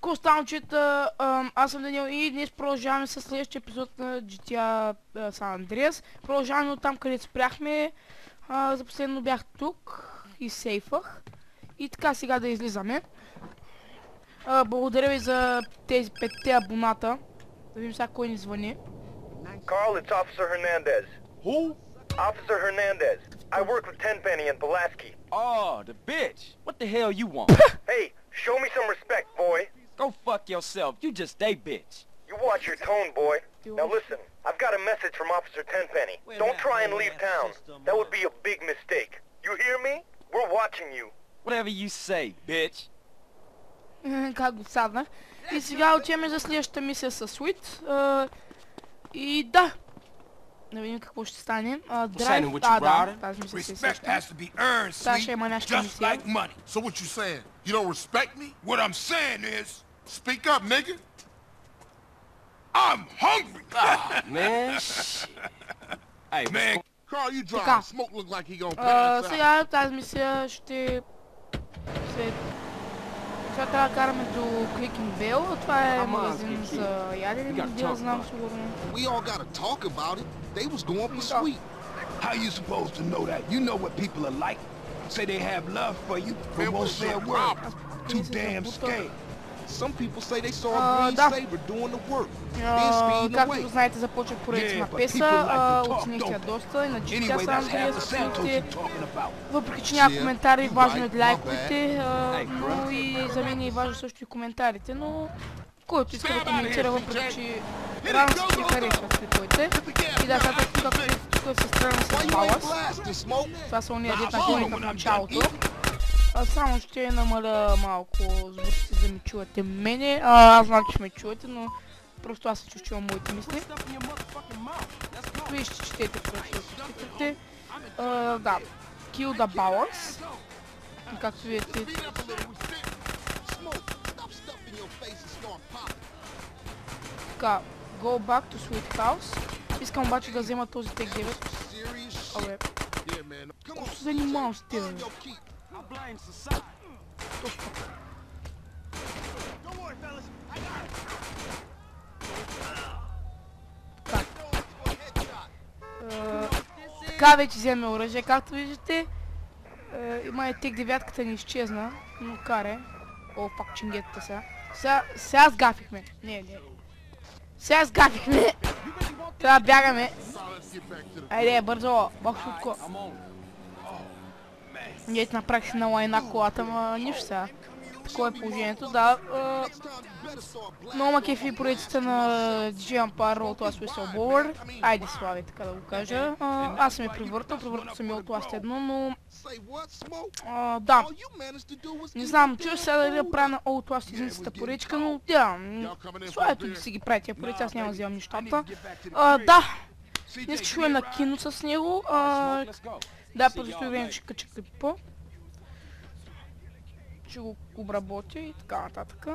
Костанчета, аз съм Даниел и днес продължаваме с следващия епизод на GTA San Andreas. Продължаваме от там, където спряхме. За последно бях тук и сейфах. И така сега да излизаме. Благодаря ви за тези 5 абоната. Да видим сега кой ни звъни. Carl, it's Officer Hernandez. Who? Officer Hernandez. I work with Tenpenny and Pulaski. Oh, the bitch. What the hell you want? Hey, show me some respect, boy. Go fuck yourself. You just a bitch. You watch your tone, boy. Now listen, I've got a message from Officer Tenpenny. Don't try and leave town. That would be a big mistake. You hear me? We're watching you. Whatever you say, bitch. Как го саднах. И сега отиваме за следващата мисия с Суит. И да. Да видим какво ще стане. Драйв, да, тази мисия се сеща. Та ще има нашата мисия. So what you saying? You don't respect me? What I'm saying is, speak up, nigga. I'm hungry. Man, hey, Man, Carl, you Така. drive. Smoke look like he gonna pass out. Сега тази мисия ще... Сега трябва да караме до Clicking Bell. Това е магазин за ядене, не знам сигурно. We all gotta talk about it. They was going for sweet. How you supposed to know that? You know what people are like. Say they have love for you, but won't say a word. Too damn scared. Some people say they saw a green да. saber doing the work. Then speeding Както away. знаете, започва поредица на PES-а, оценихте я доста и на GTA San Andreas. Въпреки че няма коментари, важно е да лайквате, но и за мен е важно също и коментарите, но който иска да коментира, въпреки че рано всички харесват клиповете. И да, сега тук се страна с Балас. Това са уния дет нагониха в началото. Само ще намаля малко звуците, да ме чувате мене. Аз знам, че ще ме чувате, но просто аз се чувствам моите мисли. Вие ще четете просто субтитрите. Да, Kill the Balance. Както видите. Така, Go back to Sweet House. Искам обаче да взема този тег 9. Абе, колко се занимавам с тебе, бе? Така вече вземе оръжие, както виждате. Има и тег 9-ката ни изчезна, но каре. О, пак чингетата сега. Сега сгафихме. Не. Сега сгафихме. Трябва да бягаме. Айде, бързо, бах шутко. Ние направих си на лайна колата, ма нищо сега. Такова е положението, да. Много ма кефи проектите на DJ Empire Roll to Us Whistleblower. Айде слави, така да го кажа. Аз съм я превъртал съм я от Last 1, но... да. Не знам, чуя сега дали да правя на Old Last единицата поръчка, но да. Славето да си ги прави тия поръчки, аз няма да вземам нещата. Да. Днес ще шуем на кино с него. Да, предстои време ще кача клипа. Ще го обработя и така нататък.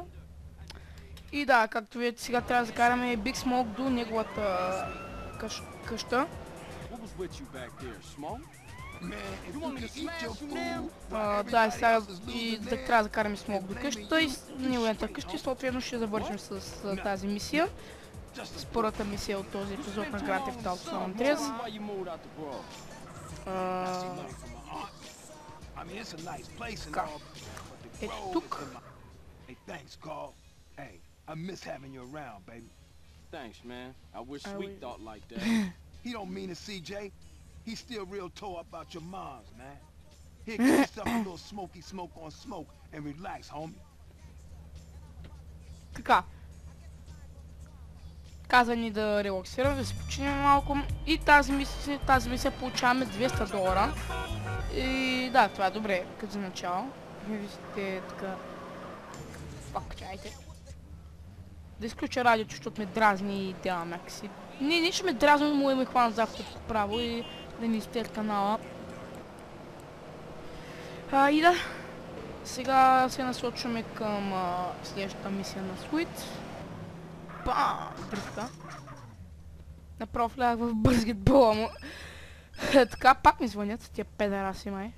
И да, както видите, сега трябва да закараме Big Smoke до неговата къща. Да, сега и да трябва да закараме Smoke до къщата и неговата къща и съответно ще завършим с тази мисия. С първата мисия от този епизод на Grand Theft Auto San Andreas. Така. Ето тук. Thanks, man. I wish Sweet thought like that. He don't mean it, CJ. He's still real tore up about your moms, man. Here, give yourself a little smoky smoke on smoke and relax, homie. Така. Каза ни да релаксираме, да се починим малко. И тази мисия получаваме $200. И да, това е добре, като за начало. Виждате така... Пак, чайте. Да изключа радиото, защото ме дразни и делам някакси. Не ще ме дразни, но му ме хвана за авторско право и да ни изтеят канала. И да. Сега се насочваме към следващата мисия на Sweet. Дръвка. Направо влязах в баскетбола му. Така, пак ми звънят, тия педараси май.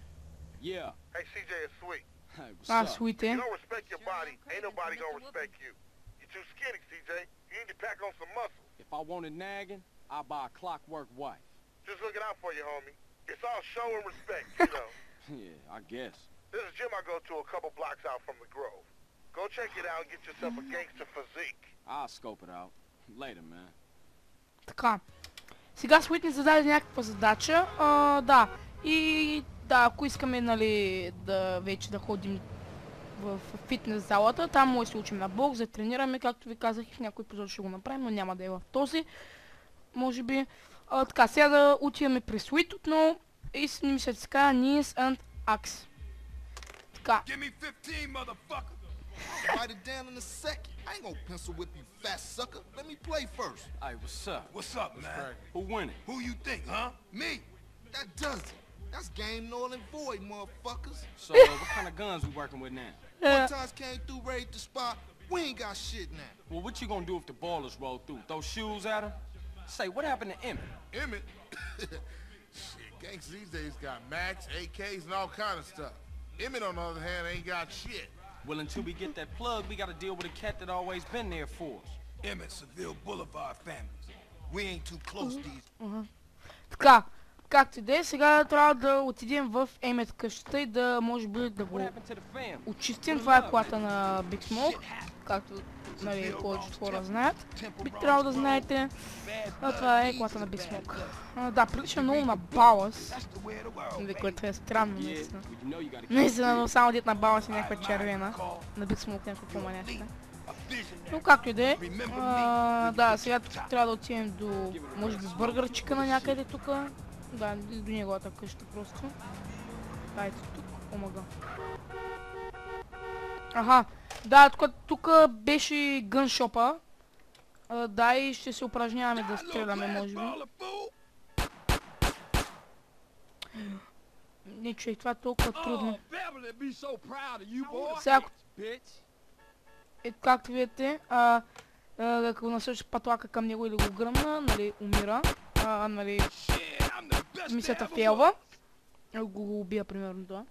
Hey, CJ, it's Sweet. Hey, what's А, up? суите. You don't respect your body, ain't nobody gonna respect you. You're too skinny, CJ. You need to pack on some muscle. If I wanted nagging, I'd buy a clockwork wife. Just looking out for you, homie. It's all show and respect, you know. Yeah, I guess. There's a gym I go to a couple blocks out from the Grove. Go check it out and get yourself a gangster physique. I'll scope it out. Later, man. Така. Сега с Уитни зададе някаква задача. Да. И да, ако искаме, нали, вече да ходим в фитнес залата, там може да се учим на бокс, да тренираме, както ви казах, и в някой епизод ще го направим, но няма да е в този. Може би. Така, сега да отиваме при Суит отново и ми се така Knees and Axe. Така. Give me 15, motherfucker. Write it down in a second. I ain't gonna pencil whip you, fat sucker. Let me play first. Hey, what's up? What's up, man? Who winning? Who you think, huh? Me. That does it. That's game null and void, motherfuckers. So, what kind of guns we working with now? One times came through, raided the spot. We ain't got shit now. Well, what you gonna do if the ballers roll through? Throw shoes at him? Say, what happened to Emmett? Emmett? Shit, gangsters these days got Macs, AKs, and all kind of stuff. Emmett, on the other hand, ain't got shit. Well, until we get that plug, we gotta deal with a cat that always been there for us. Emmett, Seville Boulevard families. We ain't too close these. Така. Както и да е, сега трябва да отидем в Емет къщата и да може би да го What happened to the family? очистим. Това е колата на Big Smoke, както, нали, повечето хора знаят. Би трябвало да знаете. Това е колата на Big Smoke. Да, прилича много на Балас, което е странно, Yeah, наистина. well, you know you gotta keep Наистина, но само дет на Балас е някаква червена, на Big Smoke някаква по-маняща. Но както и да е, да, сега тук трябва да отидем до, може би, бъргърчика на някъде тук. Да, до неговата къща просто. Дайте тук, омага. Аха, да, тук беше гъншопа. Да, и ще се упражняваме да стреляме, може би. Не човек, това е толкова трудно. Сега, както видите, ако насочи патлака към него или го гръмна, нали, умира. Нали, мисията фейлва. Го убия примерно това.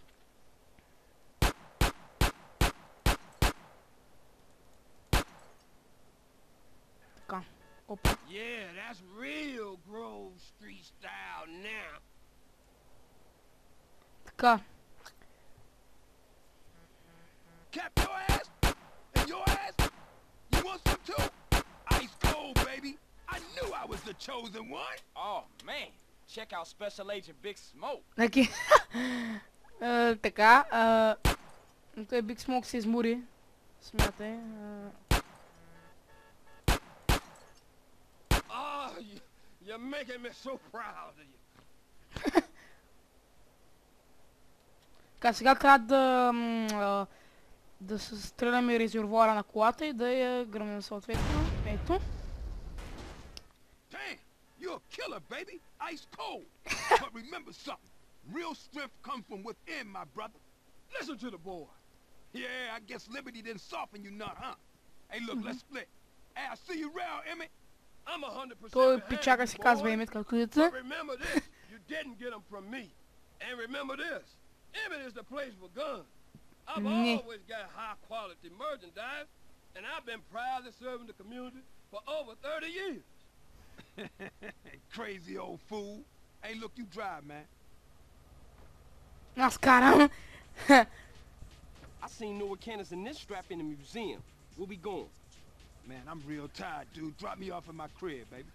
Така. Опа. Yeah, that's real Grove Street style now. Така. Cap your ass and your ass. You want some too? Ice cold, baby. I knew I was the chosen one. Oh, man. Check out Special Agent Big Smoke. Таки. Така. Той Big Smoke се измори. Смятай. Oh, you're making me so proud of you. Така, сега трябва да се стреляме резервуара на колата и да я гръмнем съответно. Ето. Damn, you're a killer, baby. Ice cold. But remember something. Real strength comes from within, my brother. Listen to the boy. Yeah, I guess Liberty didn't soften you none, huh? Hey, look, let's split. Hey, I see you around, Emmett. I'm 100% Той пичака се казва Емет, както видите. But remember this, you didn't get them from me. And remember this, Emmett is the place for guns. I've always got high quality merchandise, and I've been proudly serving the community for over 30 years. Crazy old fool. Hey, look, you drive, man. Аз карам. I seen Noah cannons in this strap in the museum. Where we going? Man, I'm real tired, dude. Drop me off at my crib, baby.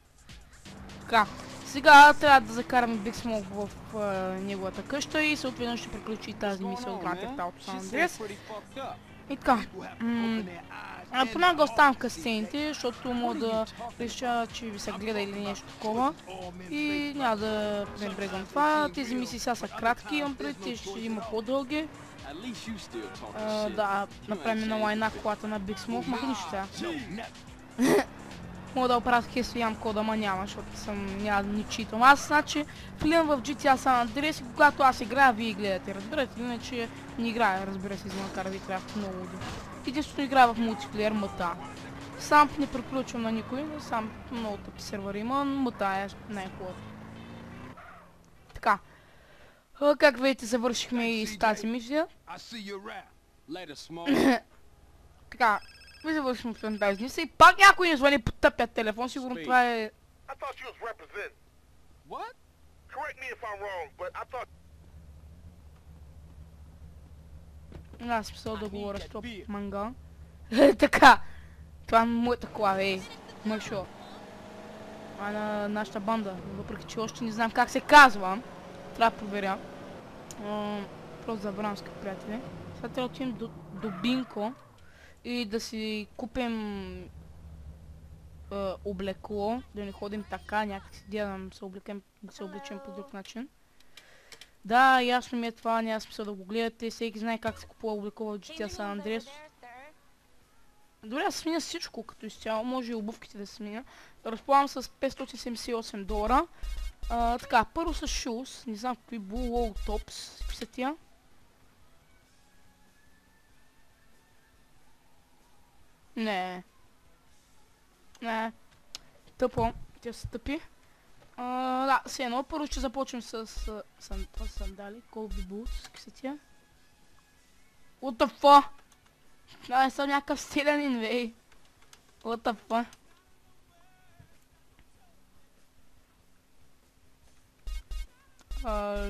Така, сега трябва да закараме Big Smoke в неговата къща и съответно ще приключи тази мисия от Grand Theft Auto San Andreas. И така, понякога оставам в късцените, защото мога да реша, че ви се гледа или нещо такова и няма да пренебрегвам това. Тези мисии сега са кратки, имам преди, те ще има по-дълги. Да, направим на лайна колата на Big Smoke, махни нищо сега. Мога да оправя хесто ям кода, ама няма, защото няма да ни читам. Аз, значи, влизам в GTA San Andreas и когато аз играя, вие гледате, разбирате ли? Иначе не играя, разбира се, извън кара Крафт много лудо. Единствено играя в мултиплеер МТА. Сам не приключвам на никой, сам много тъпи сервери има, МТА е най-хубаво. Така. Как видите, завършихме и с тази мисия. Later, Smoke. Така, ви завършим в тази дни. И пак някой не звъни по тъпят телефон, сигурно това е... I thought you was representing. What? Correct me if I'm wrong, but I thought... Аз смисъл да говоря с топ мангал. Така, това е моята кола, Маршо. Това е на нашата банда, въпреки че още не знам как се казва. Трябва да проверя. Просто забравям, скъпи приятели. Сега трябва да отидем до Бинко и да си купим облекло, да не ходим така, някакси да се облечем по друг начин. Да, ясно ми е това, няма смисъл да го гледате, всеки знае как се купува облекло в GTA San Andreas. Добре, аз сменя всичко като изцяло, може и обувките да сменя. Разполагам с $578. Така, първо с shoes, не знам какви Blue Wall Tops, какви са тия. Не, тъпо, тя са тъпи. Да, все едно, първо ще започнем с сандали, Colby Boots, какви са тия. What the fuck? Да, съм някакъв стилянин, бей. What the fuck?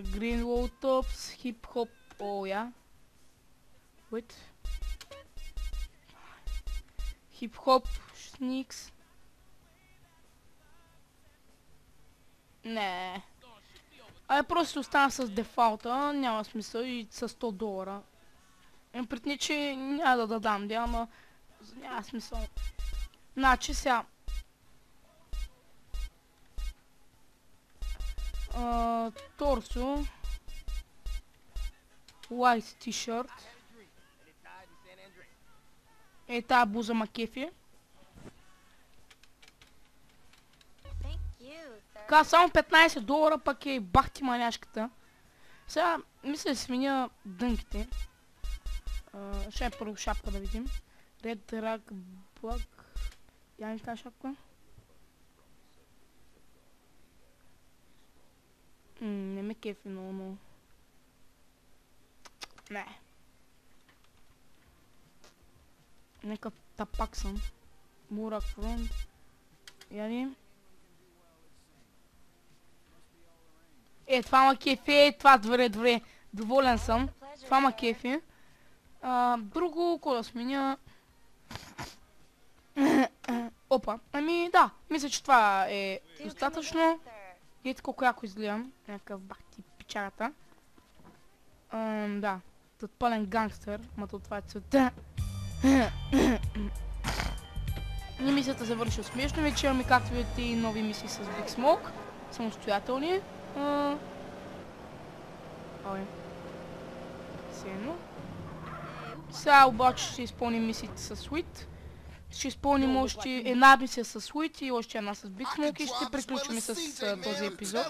Green Wall Tops, Hip Hop, yeah. Wait. Hip Hop, Sneaks. Не. Просто остана с дефалта, няма смисъл и с $100. Притни, че няма да дам, ама няма смисъл. Значи сега. Торсо. White t-shirt. Тая буза макефи. Така, само $15, пък е бахти маняшката. Сега, мисля да сменя дънките. Ще е първо шапка да видим. Red Drag Black. Я не тази шапка. Не ме кефи много. Не. Нека тапак съм. Мурак фронт. Яни. Това ма кефи, това добре. Доволен съм. Това ма кефи. Друго, кога да сменя... Опа, ами да, мисля, че това е достатъчно. Ето колко яко изгледам, някакъв бахти пичарата. Да, тът пълен гангстър, мато това е цвета. И мисията завърши успешно, вече имаме както видите и нови мисии с Big Smoke, самостоятелни. Сено. Сега обаче ще изпълним мисиите с Sweet. Ще изпълним още една мисия с Sweet и още една с Big Smoke и ще приключим с този епизод.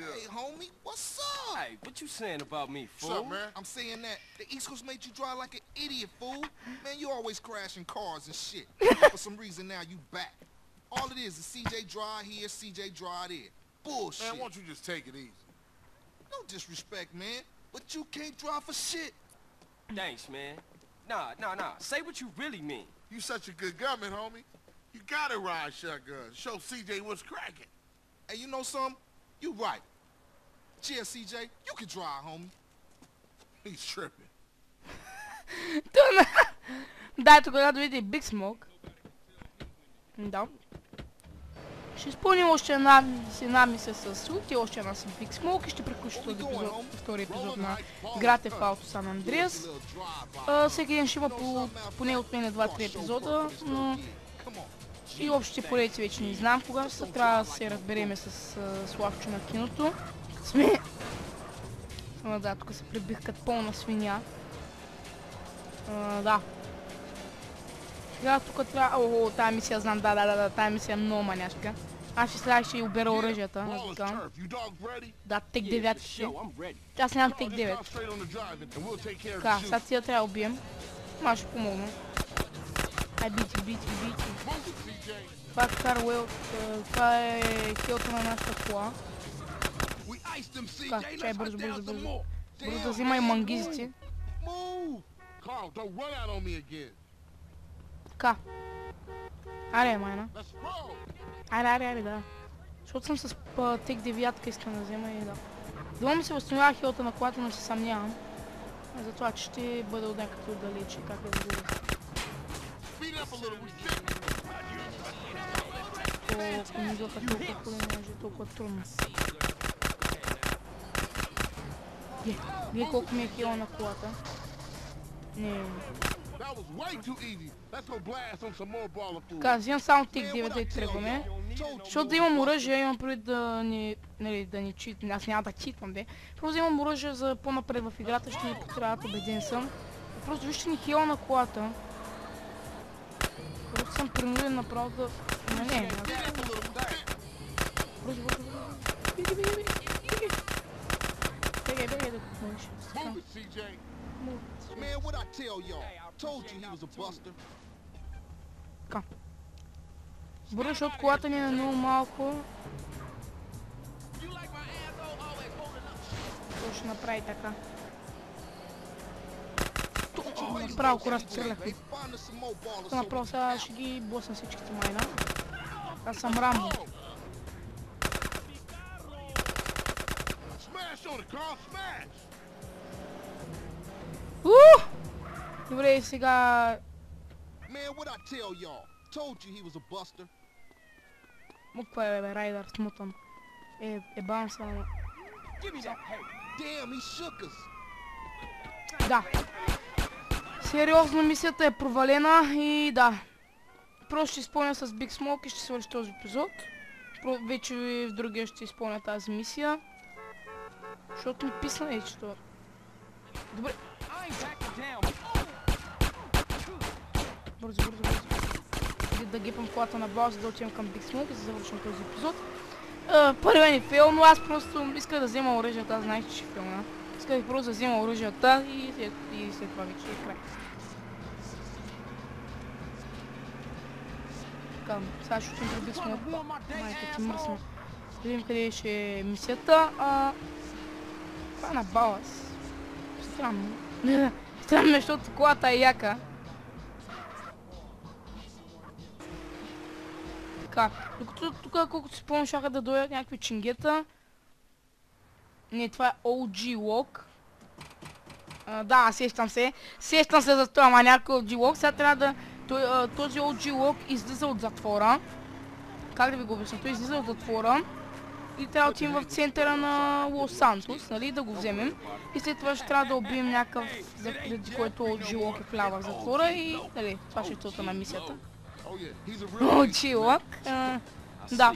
Hey, homie, what's up? Hey, what you saying about me, fool? What's up, man? I'm saying that the East Coast made you drive like an idiot, fool. Man, you always crashing cars and shit. For some reason now you back. All it is CJ drive here, CJ drive there. Bullshit. Man, why don't you just take it easy? No disrespect, man, but you can't drive for shit. Thanks, man. Nah. Say what you really mean. You such a good gunman, homie. You gotta ride shotgun. Show CJ what's cracking. Hey, you know something? You right. Cheers, CJ. You can drive, homie. He's tripping. Да, тук да видите Big Smoke. Да. Ще изпълним още една мисия с Sweet и още една с Big Smoke и ще приключи този епизод, втори епизод на играта в Auto San Andreas. Всеки ден ще има поне от мен 2-3 епизода, но и общите поредици вече не знам кога са. Трябва да се разбереме с Славчо на киното. Да, тук се прибих като пълна свиня. Да. Сега тук трябва... тая мисия знам, да, тая мисия е много маняшка. Аз ще сега ще обера оръжията. Да, тек 9. Аз нямам тек 9. Така, сега тия трябва да убием. Ма ще помогна. Ай, бити. Това е Каруел, това е хелта на нашата кола. Така, чай бързо. Бързо да взима и мангизите. Carl, don't run out on me again. Така. Аре, майна. Let's roll. Аре, да. Защото съм с тек 9 искам да взема и да. Дома ми се възстановява хилата на колата, но се съмнявам. Затова, че ще бъде от някакъв далече, как да го говоря. Speed up a little, we sit. Ако ми идваха толкова коли, не е толкова трудно. Вие колко ми е хила на колата? Не. That was way too easy. Let's go blast on some more baller food. Така, взимам само тек 9 и тръгваме. Защото да имам оръжие, имам преди да не читам. Аз няма да читам, де. Просто взимам оръжие за по-напред в играта, ще ми потребват, убеден съм. Просто вижте ни хила на колата. Просто съм принуден направо да... Не. Бегай да купнеш. Move it, CJ. Man, what I tell y'all? Told you he was a buster. Така. Бързо, защото колата ми е много малко. Това ще направи така. Направо кора стрелях. Направо сега ще ги блъсна всичките майна. Аз съм Рамбо. Smash on it, Carl, smash. Добре, и сега... Man, what I tell y'all? Told you he was a buster. Муква е, бе, райдър, смутан. Ебавам се на... Damn, he shook us. Да. Сериозно, мисията е провалена и да. Просто ще изпълня с Big Smoke и ще свърши този епизод. Вече в другия ще изпълня тази мисия. Защото ми писна че това. Добре. Бързо. Да гепам колата на база, да отивам към Big Smoke и да завършим този епизод. Първият ни фейл, но аз просто исках да взема оръжията, аз знаех, че ще филма. Исках просто да взема оръжията и след това вече е край. Така, сега ще отим при Big Smoke. Майка ти мръсна. Да видим къде ще е мисията. Това е на балас. Странно. Странно, защото колата е яка. Така, докато тук, колкото си спомням, шаха да дойдат някакви чингета. Не, това е OG Walk. Да, сещам се за това, ама някой OG Walk. Сега трябва да... Този OG Walk излиза от затвора. Как да ви го обясня? Той излиза от затвора. И трябва да отидем в центъра на Лос Сантос, нали, да го вземем. И след това ще трябва да убием някакъв, заради който OG Walk е влява в затвора и, нали, това ще е целта на мисията. OG Walk. Да.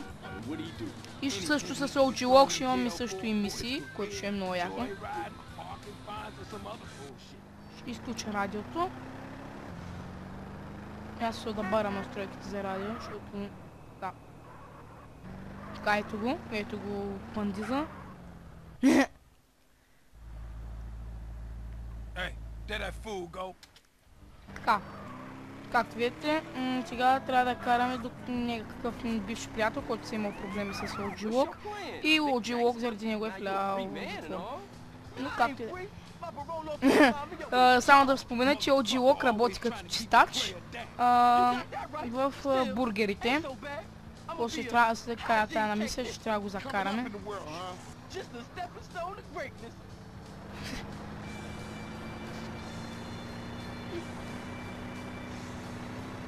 И също с OG Walk ще имаме също и мисии, което ще е много яко. Ще изключа радиото. Аз ще да барам настройките за радио, защото... Да. Така, ето го пандиза. Така. Както видите, сега трябва да караме до някакъв бивш приятел, който си имал проблеми с OG Walk. И OG Walk заради него е влял. Но както и да. Само да спомена, че OG Walk работи като чистач в бургерите. После ще трябва да се кая тая на мисия, ще трябва да го закараме.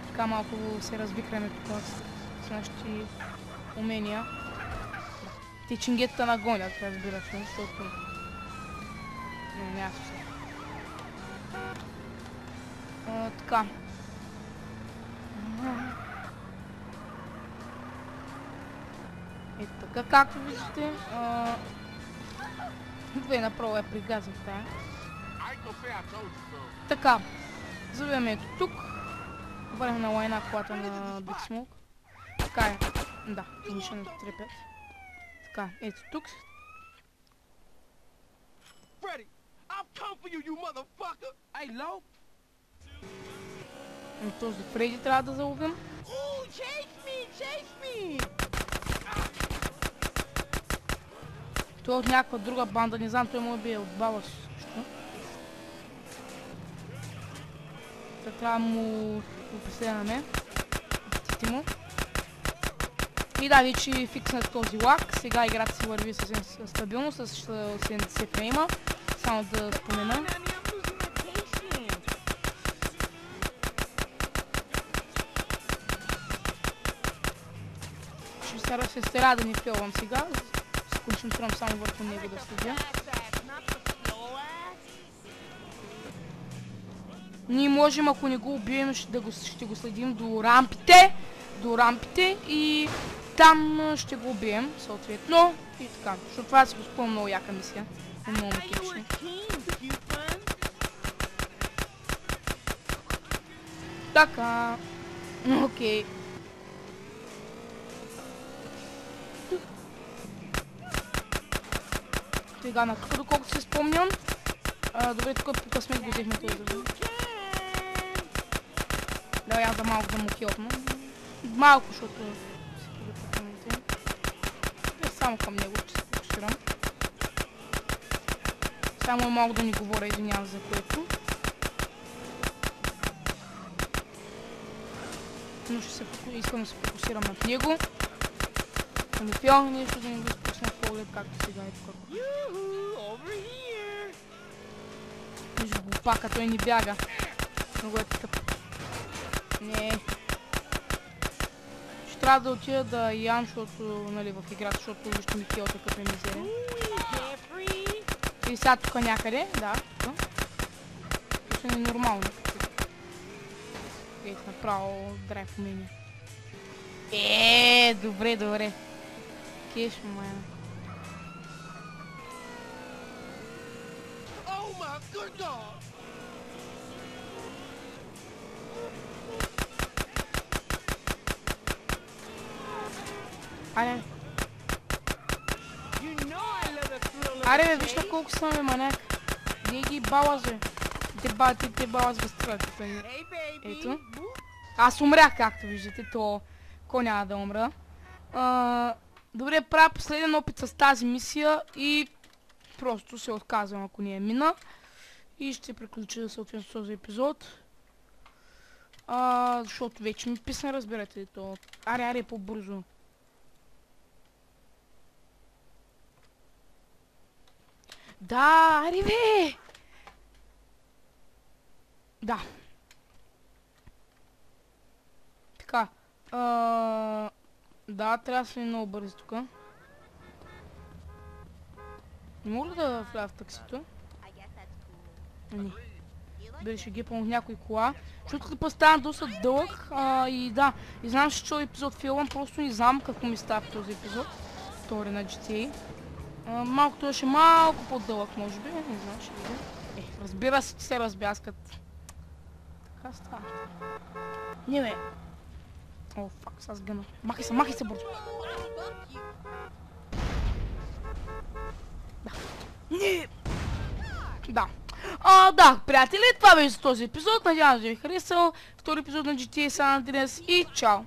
Така малко се развикраме тук с нашите умения. Те чингетата нагонят, разбира се, защото... Не, аз ще. Така. Ето така, както виждате. Две направо я пригазах тая. Така. Завиваме ето тук. Върнем на лайна колата на Big Smoke. Така е. Да, нищо не трепят. Така, ето тук. Този Фреди трябва да заловим. Той е от някаква друга банда, не знам, той може би е от баба също. трябва да му го преследваме. Птите му. И да, вече фикснат този лак. Сега играта си върви съвсем стабилно с 70 фрейма. Само да спомена. Ще се стара да ни фейлвам сега. Се концентрирам само върху него да следя. Ние можем, ако не го убием, ще го следим до рампите и там ще го убием, съответно и така. Защото това си го спомня много яка мисия. Много ме кепши. Така. Окей. Тега на тук, доколкото се спомням. Добре, тук по късмет го взехме този друг. Да, аз да малко да му хилтна. Малко, защото си приготвяме. Само към него ще се фокусирам. Само малко да ни говоря, извинявам за което. Но искам да се фокусирам над него. Да не филм нещо, да не го изпусна в поглед, както сега е тук. Вижда глупака, той ни бяга. Много е тъп. Не. Ще трябва да отида да ям, защото, нали, в играта, защото вижте ми хилта като е мизерен. И сега тук някъде, да, тук. Това е ненормално. Ето направо драйв умение. Добре. Кеш моя. Аре. Аре бе, виж на колко съм маняк. Ние ги балазе. Те балаз възстрелят. Ето. Аз умрях, както виждате, то кой няма да умра. Добре, правя последен опит с тази мисия и просто се отказвам, ако не е мина. И ще приключа съответно този епизод. Защото вече ми писна, разбирате то. Аре, по-бързо. Да, аре бе! Да. Така. Да, трябва да сме много бързи тук. Не мога ли да вляза в таксито? Не. Бе, ще гипам от някой кола. Защото клипът стана доста дълъг. И да, и знам, че този епизод филмам, просто не знам какво ми става в този епизод. Втори на GTA. Малко той ще малко по-дълъг, може би. Не знам, ще видим. Разбира се, че се разбяскат. Така става. Не бе. О, фак, сега сгъна. Махай се бързо. Да. Не! Да. Да, приятели, това беше за този епизод. Надявам се да ви харесал. Втори епизод на GTA San Andreas и чао!